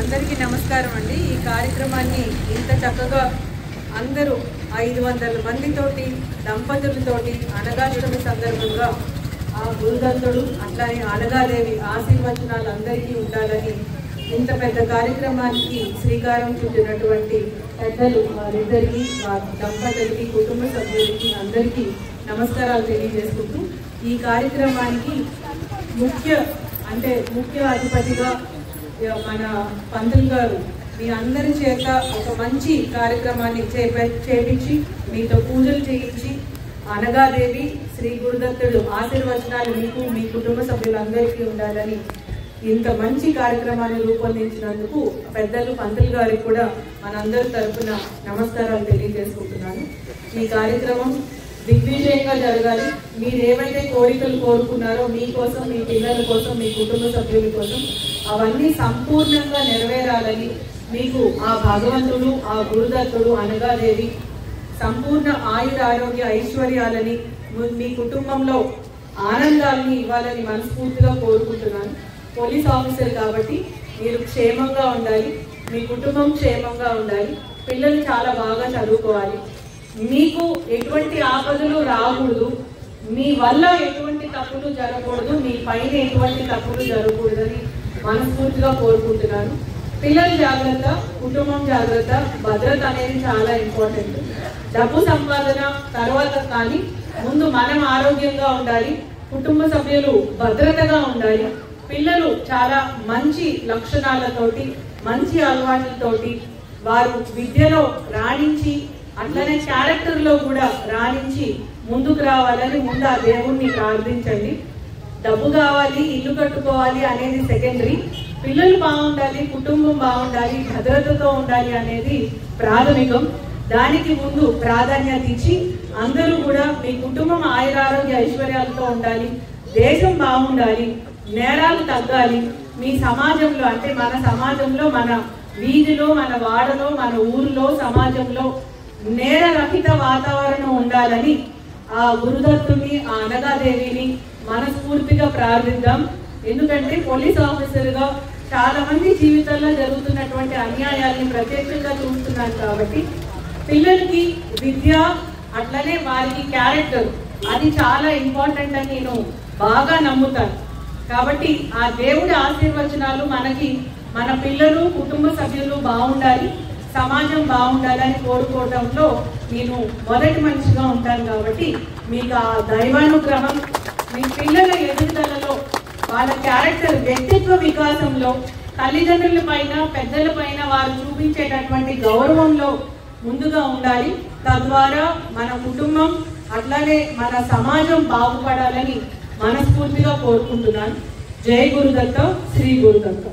అందరికీ నమస్కారం అండి। ఈ కార్యక్రమాన్ని ఇంత చక్కగా అందరూ 500 మందితోటి దంపతులతోటి అనగాష్టమి సందర్భంగా ఆ గురుదత్తుడు అట్లానే అనగాదేవి ఆశీర్వచనాలు అందరికీ ఉండాలని ఇంత పెద్ద కార్యక్రమానికి శ్రీకారం చుట్టినటువంటి పెద్దలు వారిద్దరికీ వారి దంపతులకి కుటుంబ సభ్యులకి అందరికీ నమస్కారాలు తెలియజేసుకుంటూ ఈ కార్యక్రమానికి ముఖ్య అధిపతిగా మన పంతులు గారు మీ అందరి చేత ఒక మంచి కార్యక్రమాన్ని చేపించి మీతో పూజలు చేయించి అనగాదేవి శ్రీ గురుదత్తుడు ఆశీర్వచనాలు మీకు మీ కుటుంబ సభ్యులందరికీ ఉండాలని ఇంత మంచి కార్యక్రమాన్ని రూపొందించినందుకు పెద్దలు పంతులు గారికి కూడా మనందరి తరఫున నమస్కారాలు తెలియజేసుకుంటున్నాను। ఈ కార్యక్రమం దిగ్విజయంగా జరగాలి। మీరు ఏవైతే కోరికలు కోరుకున్నారో మీకోసం, మీ పిల్లల కోసం, మీ కుటుంబ సభ్యుల కోసం అవన్నీ సంపూర్ణంగా నెరవేరాలని మీకు ఆ భగవంతుడు, ఆ గురుదత్తుడు అనగాదేవి సంపూర్ణ ఆయుర ఆరోగ్య ఐశ్వర్యాలని మీ కుటుంబంలో ఆనందాన్ని ఇవ్వాలని మనస్ఫూర్తిగా కోరుకుంటున్నాను। పోలీస్ ఆఫీసర్ కాబట్టి మీరు క్షేమంగా ఉండాలి, మీ కుటుంబం క్షేమంగా ఉండాలి, పిల్లలు చాలా బాగా చదువుకోవాలి, మీకు ఎటువంటి ఆపదలు రాకూడదు, మీ వల్ల ఎటువంటి తప్పులు జరగకూడదు, మీ పైన ఎటువంటి తప్పులు జరగకూడదని మనస్ఫూర్తిగా కోరుకుంటున్నాను। పిల్లలు జాగ్రత్త, కుటుంబం జాగ్రత్త, భద్రత అనేది చాలా ఇంపార్టెంట్। డబ్బు సంపాదన తర్వాత కానీ ముందు మనం ఆరోగ్యంగా ఉండాలి, కుటుంబ సభ్యులు భద్రతగా ఉండాలి, పిల్లలు చాలా మంచి లక్షణాలతోటి మంచి అలవాట్లతోటి వారు విద్యలో రాణించి అట్లనే క్యారెక్టర్లో కూడా రాణించి ముందుకు రావాలని ముందు ఆ దేవుణ్ణి ప్రార్థించండి। డబ్బు కావాలి, ఇల్లు కట్టుకోవాలి అనేది సెకండరీ, పిల్లలు బాగుండాలి, కుటుంబం బాగుండాలి, భద్రతతో ఉండాలి అనేది ప్రాథమికం। దానికి ముందు ప్రాధాన్యత ఇచ్చి అందరూ కూడా మీ కుటుంబం ఆయురారోగ్య ఐశ్వర్యాలతో ఉండాలి, దేశం బాగుండాలి, నేరాలు తగ్గాలి, మీ సమాజంలో అంటే మన సమాజంలో, మన వీధిలో, మన వాడలో, మన ఊరిలో, సమాజంలో నేరరహిత వాతావరణం ఉండాలని ఆ గురుదత్తుని, ఆ అనగాదేవిని మనస్ఫూర్తిగా ప్రార్థిద్దాం। ఎందుకంటే పోలీస్ ఆఫీసర్గా చాలా మంది జీవితాల్లో జరుగుతున్నటువంటి అన్యాయాల్ని ప్రత్యక్షంగా చూస్తున్నాను కాబట్టి పిల్లలకి విద్య అట్లనే వారికి క్యారెక్టర్ అది చాలా ఇంపార్టెంట్ అని నేను బాగా నమ్ముతాను। కాబట్టి ఆ దేవుడి ఆశీర్వచనాలు మనకి మన పిల్లలు, కుటుంబ సభ్యులు బాగుండాలి, సమాజం బాగుండాలని కోరుకోవడంలో నేను మొదటి మనిషిగా ఉంటాను। కాబట్టి మీకు ఆ దైవానుగ్రహం మీ పిల్లల ఎదుగుదలలో, వాళ్ళ క్యారెక్టర్ వ్యక్తిత్వ వికాసంలో, తల్లిదండ్రుల పైన, పెద్దల పైన వారు చూపించేటటువంటి గౌరవంలో ముందుగా ఉండాలి। తద్వారా మన కుటుంబం అట్లానే మన సమాజం బాగుపడాలని మనస్ఫూర్తిగా కోరుకుంటున్నాను। జై గురుదత్త, శ్రీ గురుదత్త।